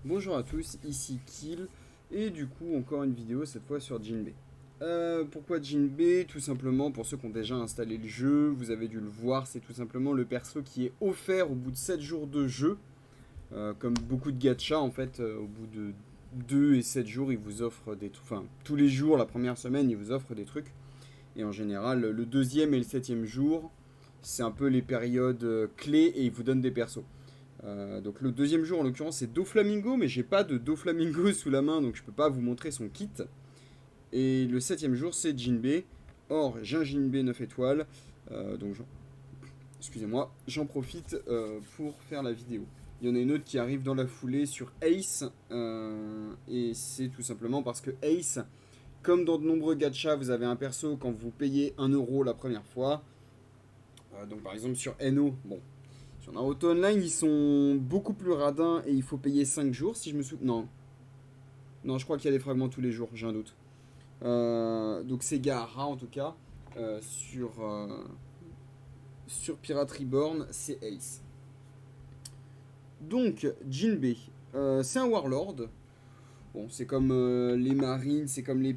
Bonjour à tous, ici Kill, et du coup encore une vidéo cette fois sur Jinbei. Pourquoi Jinbei? Tout simplement pour ceux qui ont déjà installé le jeu, vous avez dû le voir, c'est tout simplement le perso qui est offert au bout de 7 jours de jeu. Comme beaucoup de gacha en fait, au bout de 2 et 7 jours, ils vous offrent des trucs, enfin tous les jours, la première semaine, ils vous offrent des trucs. Et en général, le deuxième et le septième jour, c'est un peu les périodes clés et ils vous donnent des persos. Donc le deuxième jour en l'occurrence c'est Doflamingo, mais j'ai pas de Doflamingo sous la main donc je peux pas vous montrer son kit. Et le septième jour c'est Jinbei. Or j'ai un Jinbei 9 étoiles, donc excusez-moi, j'en profite pour faire la vidéo. Il y en a une autre qui arrive dans la foulée sur Ace, et c'est tout simplement parce que Ace, comme dans de nombreux gachas, vous avez un perso quand vous payez 1 € la première fois. Donc par exemple sur NO, bon, sur Naruto Online, ils sont beaucoup plus radins et il faut payer 5 jours si je me souviens. Non, non, je crois qu'il y a des fragments tous les jours, j'ai un doute. Donc c'est Gaara en tout cas. Sur Pirate Reborn, c'est Ace. Donc Jinbei, c'est un Warlord. Bon, c'est comme les marines, c'est comme les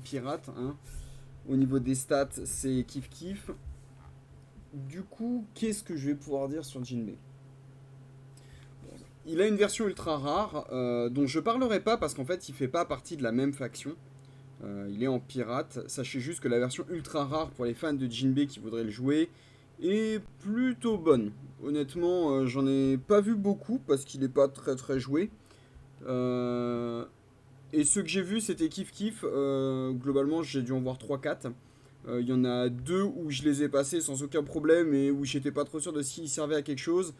pirates. Hein. Au niveau des stats, c'est kiff kiff. Du coup, qu'est-ce que je vais pouvoir dire sur Jinbei? Il a une version ultra rare dont je parlerai pas parce qu'en fait il fait pas partie de la même faction. Il est en pirate. Sachez juste que la version ultra rare pour les fans de Jinbei qui voudraient le jouer est plutôt bonne. Honnêtement, j'en ai pas vu beaucoup parce qu'il est pas très très joué. Euh, et ceux que j'ai vus c'était kiff kiff. Globalement j'ai dû en voir trois quatre. Il y en a deux où je les ai passés sans aucun problème et où j'étais pas trop sûr de s'ils servaient à quelque chose.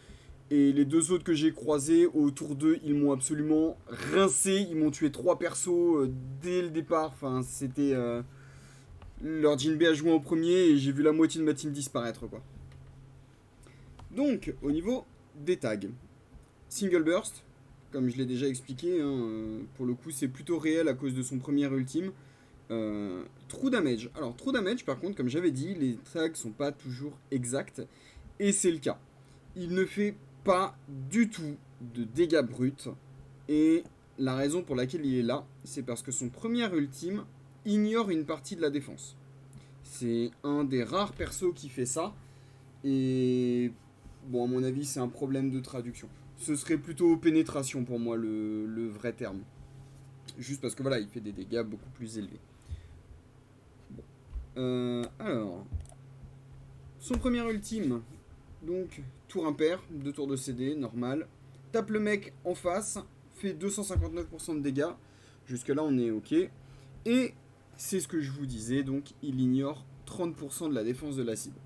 Et les deux autres que j'ai croisés autour d'eux, ils m'ont absolument rincé. Ils m'ont tué trois persos dès le départ. Enfin, c'était. Leur Jinbei a joué en premier et j'ai vu la moitié de ma team disparaître, quoi. Donc, au niveau des tags. Single Burst, comme je l'ai déjà expliqué, hein, pour le coup, c'est plutôt réel à cause de son premier ultime. True Damage. Alors, True Damage, par contre, comme j'avais dit, les tags sont pas toujours exacts. Et c'est le cas. Il ne fait pas du tout de dégâts bruts. Et la raison pour laquelle il est là, c'est parce que son premier ultime ignore une partie de la défense. C'est un des rares persos qui fait ça. Et bon, à mon avis, c'est un problème de traduction. Ce serait plutôt pénétration pour moi le vrai terme. Juste parce que voilà, il fait des dégâts beaucoup plus élevés. Bon. Alors, son premier ultime, donc tour impair, 2 tours de CD, normal. Tape le mec en face, fait 259% de dégâts. Jusque là on est ok. Et c'est ce que je vous disais, donc il ignore 30% de la défense de la cible.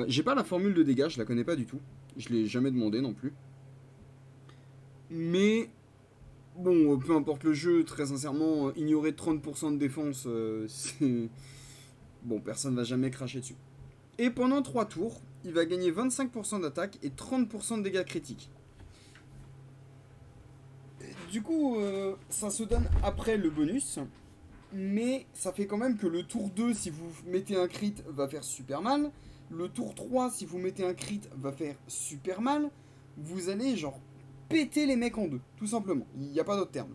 J'ai pas la formule de dégâts, je la connais pas du tout. Je l'ai jamais demandé non plus. Mais bon, peu importe le jeu, très sincèrement, ignorer 30% de défense, c'est... Bon, personne va jamais cracher dessus. Et pendant 3 tours, il va gagner 25% d'attaque et 30% de dégâts critiques. Du coup, ça se donne après le bonus, mais ça fait quand même que le tour 2, si vous mettez un crit, va faire super mal. Le tour 3, si vous mettez un crit, va faire super mal. Vous allez genre péter les mecs en deux, tout simplement. Il n'y a pas d'autre terme.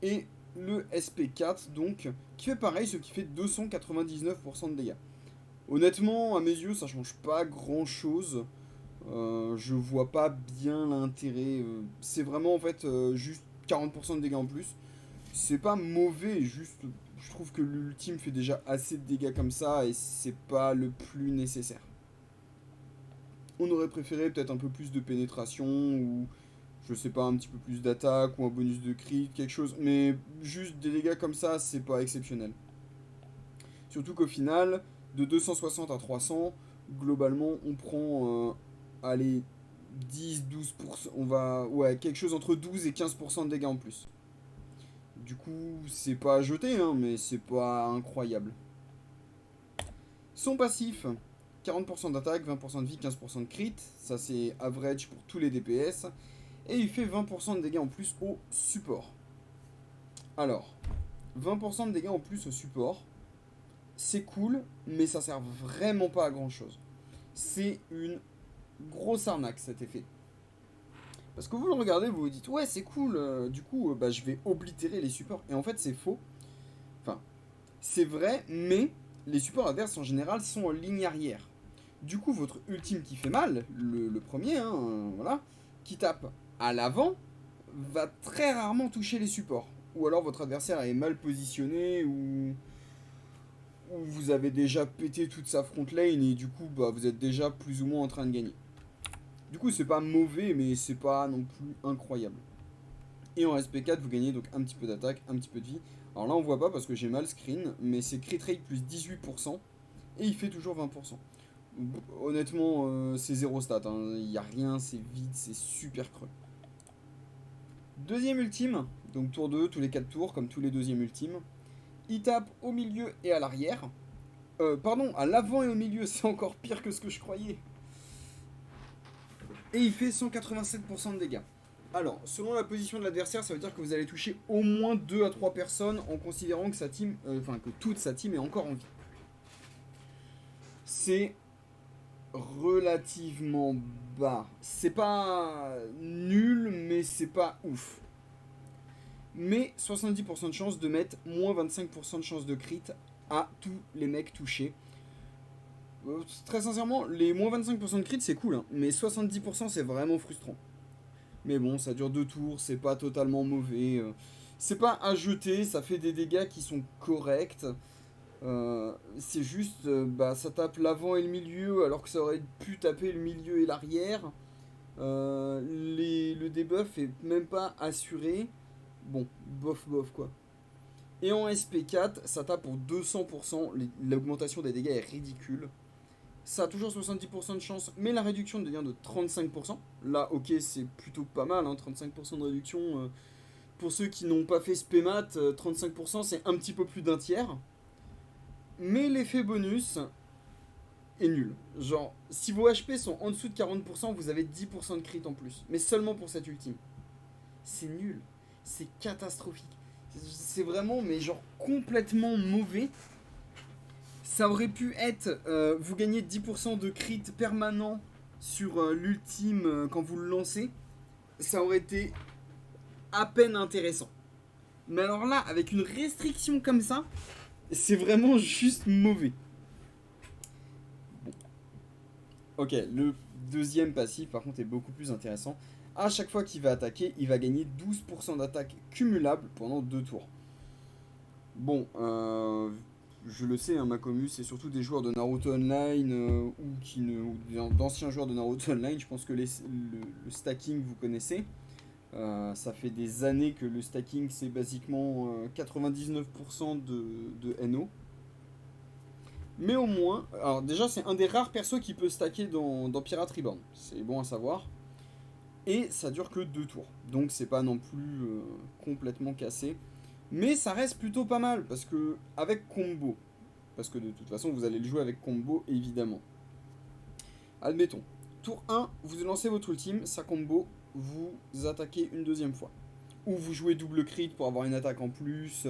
Et le SP4, donc, qui fait pareil, ce qui fait 299% de dégâts. Honnêtement, à mes yeux, ça change pas grand chose. Je vois pas bien l'intérêt. C'est vraiment en fait juste 40% de dégâts en plus. C'est pas mauvais, juste je trouve que l'ultime fait déjà assez de dégâts comme ça et c'est pas le plus nécessaire. On aurait préféré peut-être un peu plus de pénétration ou je sais pas, un petit peu plus d'attaque ou un bonus de crit, quelque chose. Mais juste des dégâts comme ça, c'est pas exceptionnel. Surtout qu'au final, de 260 à 300, globalement, on prend, allez, 10-12%, on va, ouais, quelque chose entre 12 et 15% de dégâts en plus. Du coup, c'est pas à jeter, hein, mais c'est pas incroyable. Son passif, 40% d'attaque, 20% de vie, 15% de crit, ça c'est average pour tous les DPS, et il fait 20% de dégâts en plus au support. Alors, 20% de dégâts en plus au support, c'est cool, mais ça sert vraiment pas à grand chose. C'est une Grosse arnaque cet effet. Parce que vous le regardez, vous vous dites ouais c'est cool, du coup bah, je vais oblitérer les supports. Et en fait c'est faux. Enfin, c'est vrai, mais les supports adverses en général sont en ligne arrière. Du coup votre ultime qui fait mal, le premier, hein, voilà, qui tape à l'avant, va très rarement toucher les supports. Ou alors votre adversaire est mal positionné, ou vous avez déjà pété toute sa front lane et du coup bah, vous êtes déjà plus ou moins en train de gagner. Du coup c'est pas mauvais mais c'est pas non plus incroyable. Et en SP4 vous gagnez donc un petit peu d'attaque, un petit peu de vie. Alors là on voit pas parce que j'ai mal screen, mais c'est crit rate plus 18% et il fait toujours 20%. Honnêtement c'est zéro stat, hein. Il n'y a rien, c'est vide, c'est super creux. Deuxième ultime, donc tour 2, tous les 4 tours comme tous les deuxièmes ultimes. Il tape au milieu et à l'arrière. Pardon, à l'avant et au milieu, c'est encore pire que ce que je croyais. Et il fait 187% de dégâts. Alors, selon la position de l'adversaire, ça veut dire que vous allez toucher au moins 2 à 3 personnes en considérant que sa team, que toute sa team est encore en vie. C'est relativement bas. C'est pas nul, mais c'est pas ouf. Mais 70% de chance de mettre moins 25% de chance de crit à tous les mecs touchés. Très sincèrement, les moins 25% de crit c'est cool, hein, mais 70% c'est vraiment frustrant. Mais bon, ça dure 2 tours, c'est pas totalement mauvais. C'est pas à jeter, ça fait des dégâts qui sont corrects. C'est juste, bah, ça tape l'avant et le milieu alors que ça aurait pu taper le milieu et l'arrière. Le debuff est même pas assuré. Bon, bof bof quoi. Et en SP4, ça tape pour 200%. L'augmentation des dégâts est ridicule. Ça a toujours 70% de chance, mais la réduction devient de 35%. Là, ok, c'est plutôt pas mal, hein, 35% de réduction. Pour ceux qui n'ont pas fait SPMAT, 35% c'est un petit peu plus d'un tiers. Mais l'effet bonus est nul. Genre, si vos HP sont en dessous de 40%, vous avez 10% de crit en plus. Mais seulement pour cette ultime. C'est nul. C'est catastrophique. C'est vraiment, mais genre, complètement mauvais. Ça aurait pu être, vous gagnez 10% de crit permanent sur l'ultime quand vous le lancez. Ça aurait été à peine intéressant. Mais alors là, avec une restriction comme ça, c'est vraiment juste mauvais. Bon. Ok, le deuxième passif par contre est beaucoup plus intéressant. À chaque fois qu'il va attaquer, il va gagner 12% d'attaque cumulable pendant 2 tours. Bon, je le sais, hein, ma commu, c'est surtout des joueurs de Naruto Online ou d'anciens joueurs de Naruto Online. Je pense que le stacking, vous connaissez. Ça fait des années que le stacking, c'est basiquement 99% de NO. Mais au moins, alors déjà, c'est un des rares persos qui peut stacker dans Pirate Reborn. C'est bon à savoir. Et ça dure que 2 tours. Donc c'est pas non plus complètement cassé. Mais ça reste plutôt pas mal parce que avec combo, parce que de toute façon vous allez le jouer avec combo évidemment. Admettons, tour 1, vous lancez votre ultime, ça combo, vous attaquez une deuxième fois. Ou vous jouez double crit pour avoir une attaque en plus.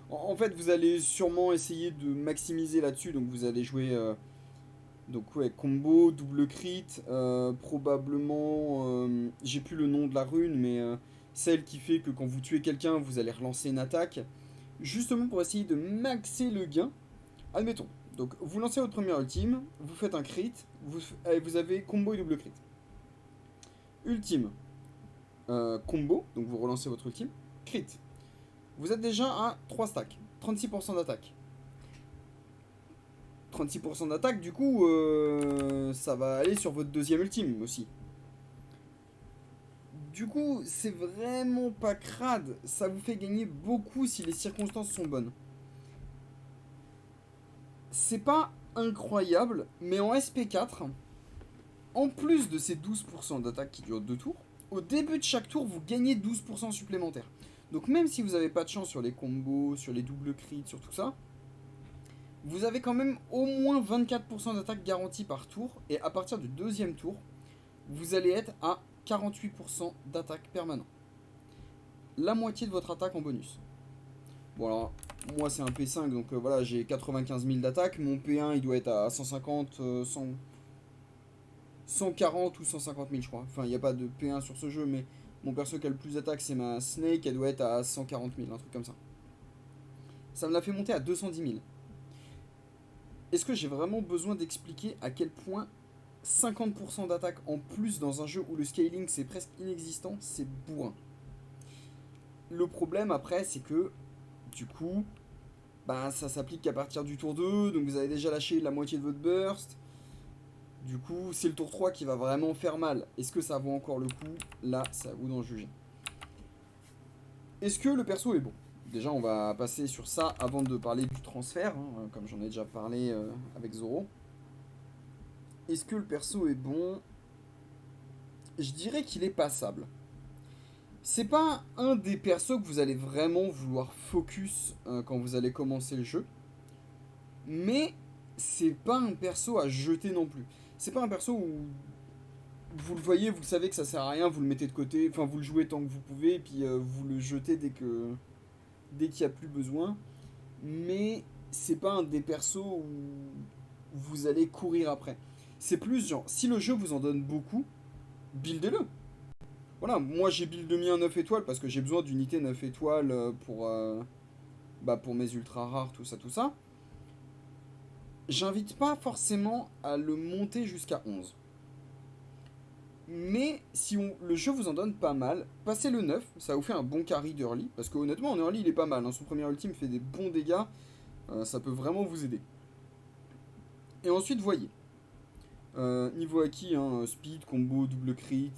En fait, vous allez sûrement essayer de maximiser là-dessus, donc vous allez jouer donc ouais, combo, double crit, probablement, j'ai plus le nom de la rune, mais celle qui fait que quand vous tuez quelqu'un, vous allez relancer une attaque, justement pour essayer de maxer le gain. Admettons, donc vous lancez votre première ultime, vous faites un crit, vous avez combo et double crit. Ultime, combo, donc vous relancez votre ultime, crit. Vous êtes déjà à 3 stacks, 36% d'attaque. 36% d'attaque, du coup, ça va aller sur votre deuxième ultime aussi. Du coup, c'est vraiment pas crade. Ça vous fait gagner beaucoup si les circonstances sont bonnes. C'est pas incroyable, mais en SP4, en plus de ces 12% d'attaque qui durent 2 tours, au début de chaque tour, vous gagnez 12% supplémentaires. Donc même si vous n'avez pas de chance sur les combos, sur les doubles crits, sur tout ça, vous avez quand même au moins 24% d'attaque garantie par tour, et à partir du deuxième tour, vous allez être à 48% d'attaque permanent. La moitié de votre attaque en bonus. Bon alors, moi c'est un P5, donc voilà, j'ai 95 000 d'attaque, mon P1 il doit être à 150, 100... 140 ou 150 000, je crois. Enfin, il n'y a pas de P1 sur ce jeu, mais mon perso qui a le plus d'attaques, c'est ma Snake, elle doit être à 140 000, un truc comme ça. Ça me l'a fait monter à 210 000. Est-ce que j'ai vraiment besoin d'expliquer à quel point 50% d'attaque en plus dans un jeu où le scaling c'est presque inexistant, c'est bourrin. Le problème après, c'est que du coup, bah, ça s'applique qu'à partir du tour 2, donc vous avez déjà lâché la moitié de votre burst. Du coup, c'est le tour 3 qui va vraiment faire mal. Est-ce que ça vaut encore le coup? Là, c'est à vous d'en juger. Est-ce que le perso est bon? Déjà, on va passer sur ça avant de parler du transfert, hein, comme j'en ai déjà parlé avec Zoro. Est-ce que le perso est bon? Je dirais qu'il est passable. C'est pas un des persos que vous allez vraiment vouloir focus quand vous allez commencer le jeu. Mais c'est pas un perso à jeter non plus. C'est pas un perso où vous le voyez, vous savez que ça sert à rien, vous le mettez de côté, enfin vous le jouez tant que vous pouvez, et puis vous le jetez dès qu'il n'y a plus besoin. Mais c'est pas un des persos où vous allez courir après. C'est plus genre, si le jeu vous en donne beaucoup, buildez-le. Voilà, moi j'ai build de mien 9 étoiles parce que j'ai besoin d'unités 9 étoiles pour mes ultra rares, tout ça, tout ça. J'invite pas forcément à le monter jusqu'à 11. Mais si le jeu vous en donne pas mal, passez le 9, ça vous fait un bon carry d'early. Parce que honnêtement, en early, il est pas mal, hein. Son premier ultime fait des bons dégâts. Ça peut vraiment vous aider. Et ensuite, voyez. Niveau acquis, hein, speed, combo, double crit,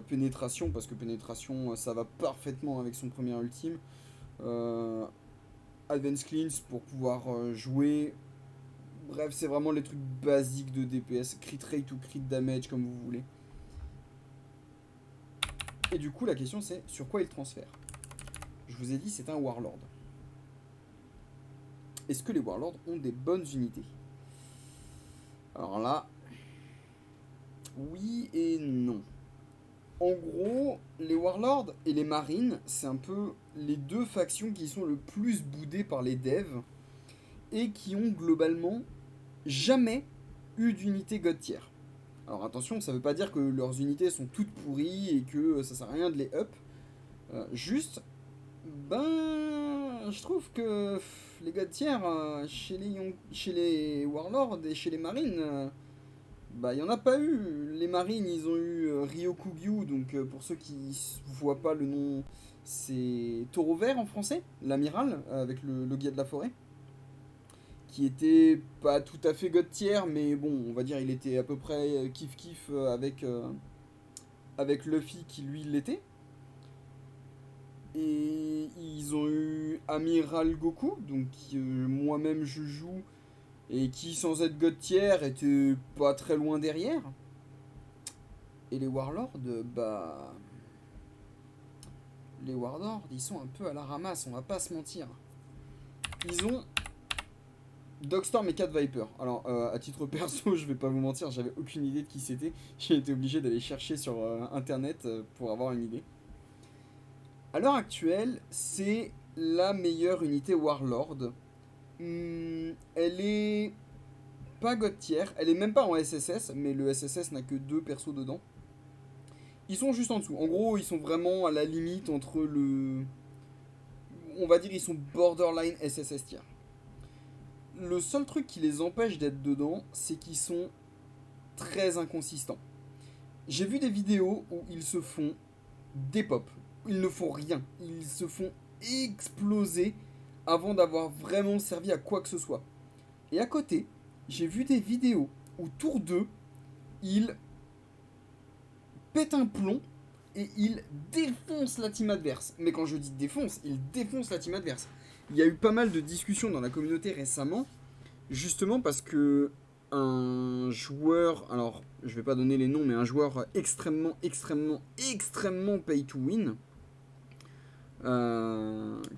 pénétration, parce que pénétration, ça va parfaitement avec son premier ultime. Advance cleanse pour pouvoir jouer. Bref, c'est vraiment les trucs basiques de DPS. Crit rate ou crit damage, comme vous voulez. Et du coup, la question c'est sur quoi il transfère. Je vous ai dit, c'est un Warlord. Est-ce que les Warlords ont des bonnes unités? Alors là, oui et non. En gros, les Warlords et les Marines, c'est un peu les deux factions qui sont le plus boudées par les devs et qui ont globalement jamais eu d'unité God tier. Alors attention, ça veut pas dire que leurs unités sont toutes pourries et que ça sert à rien de les up. Juste, je trouve que les God tier chez les Warlords et chez les Marines, il y en a pas eu. Les Marines, ils ont eu Ryokugyu, donc pour ceux qui voient pas le nom, c'est Taureau Vert en français, l'amiral, avec le guet de la forêt. Qui était pas tout à fait God tier, mais bon, on va dire il était à peu près kiff-kiff avec Luffy qui lui l'était. Et ils ont eu Amiral Goku, donc moi-même je joue, et qui sans être God tier était pas très loin derrière. Et les Warlords, les Warlords, ils sont un peu à la ramasse, on va pas se mentir. Ils ont Dogstorm et Cat Viper. Alors, à titre perso, je vais pas vous mentir, j'avais aucune idée de qui c'était. J'ai été obligé d'aller chercher sur internet pour avoir une idée. À l'heure actuelle, c'est la meilleure unité Warlord. Elle est pas God tier, elle est même pas en SSS, mais le SSS n'a que 2 persos dedans. Ils sont juste en dessous. En gros, ils sont vraiment à la limite entre le... On va dire ils sont borderline SSS tier. Le seul truc qui les empêche d'être dedans, c'est qu'ils sont très inconsistants. J'ai vu des vidéos où ils se font des pop. Ils ne font rien. Ils se font exploser avant d'avoir vraiment servi à quoi que ce soit. Et à côté, j'ai vu des vidéos où tour 2, ils pètent un plomb et ils défoncent la team adverse. Mais quand je dis défonce, ils défoncent la team adverse. Il y a eu pas mal de discussions dans la communauté récemment, justement parce que un joueur, alors je vais pas donner les noms, mais un joueur extrêmement pay to win,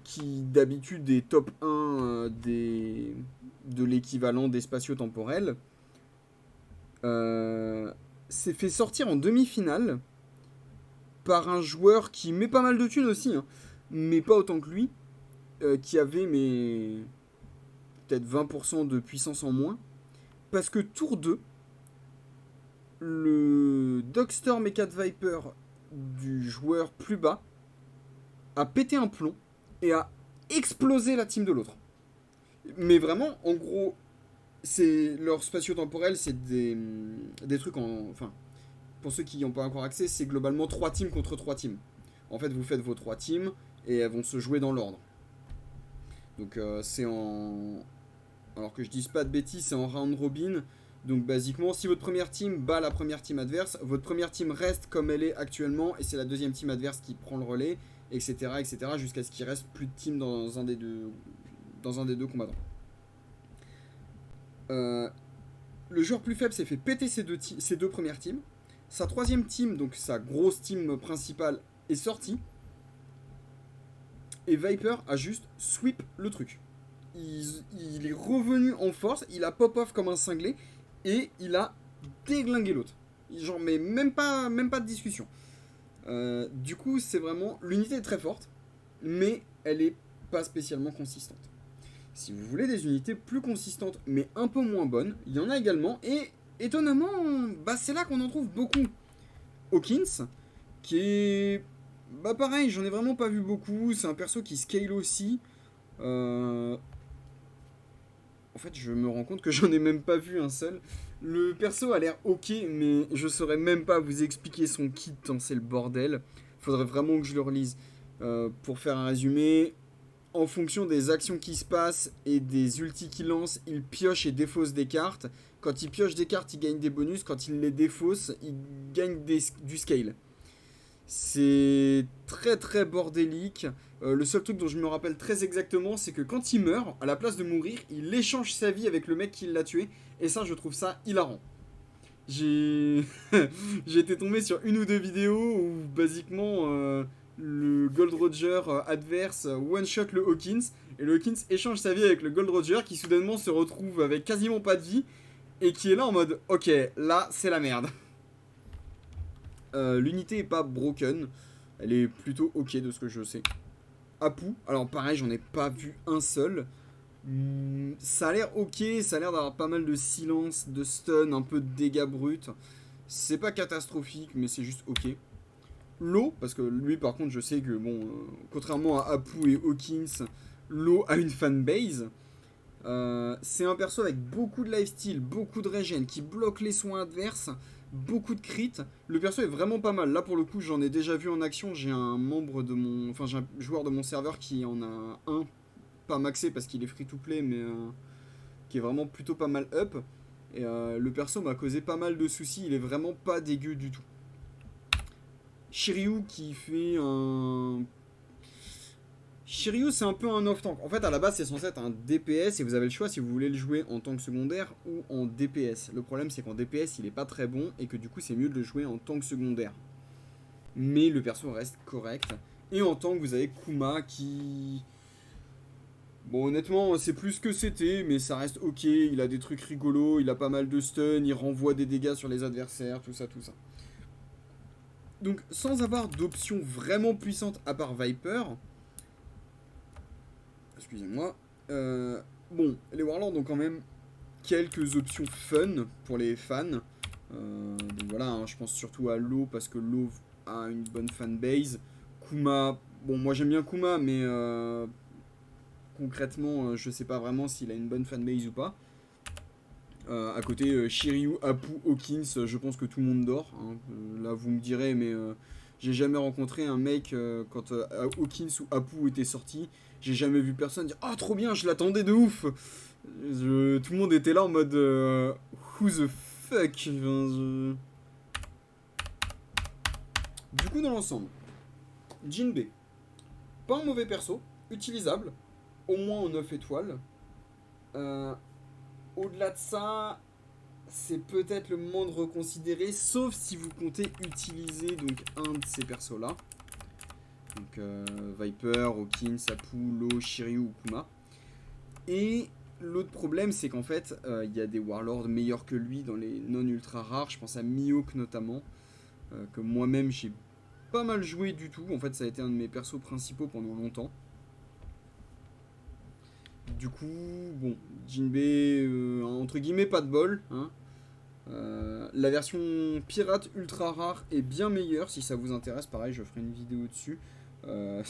qui d'habitude est top 1 de l'équivalent des spatio-temporels, s'est fait sortir en demi-finale par un joueur qui met pas mal de thunes aussi, hein, mais pas autant que lui, qui avait peut-être 20% de puissance en moins, parce que tour 2, le Dogstorm et Cat Viper du joueur plus bas a pété un plomb et a explosé la team de l'autre. Mais vraiment, en gros, c'est leur spatio-temporel, c'est des trucs en... Enfin, pour ceux qui n'y ont pas encore accès, c'est globalement 3 teams contre 3 teams. En fait, vous faites vos 3 teams et elles vont se jouer dans l'ordre. Donc c'est en... Alors que je dise pas de bêtises, c'est en round robin. Donc basiquement, si votre première team bat la première team adverse, votre première team reste comme elle est actuellement et c'est la deuxième team adverse qui prend le relais, etc. etc. jusqu'à ce qu'il reste plus de team dans un des deux combattants. Le joueur plus faible s'est fait péter ses deux premières teams. Sa troisième team, donc sa grosse team principale, est sortie. Et Viper a juste sweep le truc. Il est revenu en force, il a pop-off comme un cinglé, et il a déglingué l'autre. Genre, mais même pas de discussion. Du coup, c'est vraiment... L'unité est très forte, mais elle est pas spécialement consistante. Si vous voulez des unités plus consistantes, mais un peu moins bonnes, il y en a également, et étonnamment, bah, c'est là qu'on en trouve beaucoup. Hawkins, qui est... Bah pareil, j'en ai vraiment pas vu beaucoup, c'est un perso qui scale aussi. En fait, je me rends compte que j'en ai même pas vu un seul. Le perso a l'air ok, mais je saurais même pas vous expliquer son kit tant c'est le bordel. Faudrait vraiment que je le relise. Pour faire un résumé, en fonction des actions qui se passent et des ultis qu'il lance, il pioche et défausse des cartes. Quand il pioche des cartes, il gagne des bonus. Quand il les défausse, il gagne du scale. C'est très très bordélique. Le seul truc dont je me rappelle très exactement, c'est que quand il meurt, à la place de mourir, il échange sa vie avec le mec qui l'a tué. Et ça, je trouve ça hilarant. J'ai j'ai été tombé sur une ou deux vidéos où, basiquement, le Gold Roger adverse one-shot le Hawkins. Et le Hawkins échange sa vie avec le Gold Roger qui soudainement se retrouve avec quasiment pas de vie. Et qui est là en mode, ok, là, c'est la merde. L'unité est pas broken. Elle est plutôt ok de ce que je sais. Apu, alors pareil, j'en ai pas vu un seul. Ça a l'air ok, ça a l'air d'avoir pas mal de silence, de stun, un peu de dégâts bruts. C'est pas catastrophique, mais c'est juste ok. Lo, parce que lui par contre je sais que bon, contrairement à Apu et Hawkins, Lo a une fanbase. C'est un perso avec beaucoup de lifesteal, beaucoup de régène, qui bloque les soins adverses, beaucoup de crit. Le perso est vraiment pas mal. Là pour le coup j'en ai déjà vu en action. J'ai un membre de mon, enfin j'ai un joueur de mon serveur qui en a un, pas maxé parce qu'il est free to play, mais qui est vraiment plutôt pas mal up. Et le perso m'a causé pas mal de soucis. Il est vraiment pas dégueu du tout. Shiryu qui fait un... Shiryu c'est un peu un off-tank. En fait à la base c'est censé être un DPS et vous avez le choix si vous voulez le jouer en tank secondaire ou en DPS. Le problème c'est qu'en DPS il est pas très bon et que du coup c'est mieux de le jouer en tank secondaire. Mais le perso reste correct. Et en tank vous avez Kuma qui... Bon honnêtement c'est plus que c'était mais ça reste ok. Il a des trucs rigolos, il a pas mal de stun, il renvoie des dégâts sur les adversaires, tout ça tout ça. Donc sans avoir d'option vraiment puissante à part Viper... Excusez-moi. Bon, les Warlords ont quand même quelques options fun pour les fans. Donc voilà, hein, je pense surtout à Lo parce que Lo a une bonne fanbase. Kuma, bon, moi j'aime bien Kuma, mais concrètement, je sais pas vraiment s'il a une bonne fanbase ou pas. À côté, Shiryu, Apu, Hawkins, je pense que tout le monde dort. Hein. Là, vous me direz, mais j'ai jamais rencontré un mec quand Hawkins ou Apu était sorti. J'ai jamais vu personne dire ah trop bien, je l'attendais de ouf. Tout le monde était là en mode who the fuck. Du coup dans l'ensemble, Jinbei, pas un mauvais perso, utilisable, au moins en 9 étoiles. Au-delà de ça, c'est peut-être le moment de reconsidérer, sauf si vous comptez utiliser donc un de ces persos là. Donc Viper, Hawkins, Apu, Lo, Shiryu ou Kuma. Et l'autre problème, c'est qu'en fait, il y a des Warlords meilleurs que lui dans les non ultra rares. Je pense à Mihawk notamment, que moi-même j'ai pas mal joué du tout. En fait, ça a été un de mes persos principaux pendant longtemps. Du coup, bon, Jinbei, entre guillemets, pas de bol. Hein. La version pirate ultra rare est bien meilleure. Si ça vous intéresse, pareil, je ferai une vidéo dessus. Euh,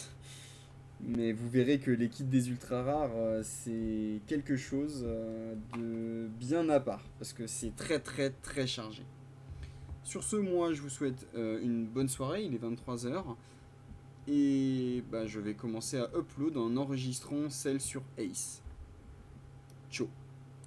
mais vous verrez que les kits des ultra rares, c'est quelque chose de bien à part. Parce que c'est très très très chargé. Sur ce, moi, je vous souhaite une bonne soirée. Il est 23 h. Et bah, je vais commencer à upload en enregistrant celle sur Ace. Ciao.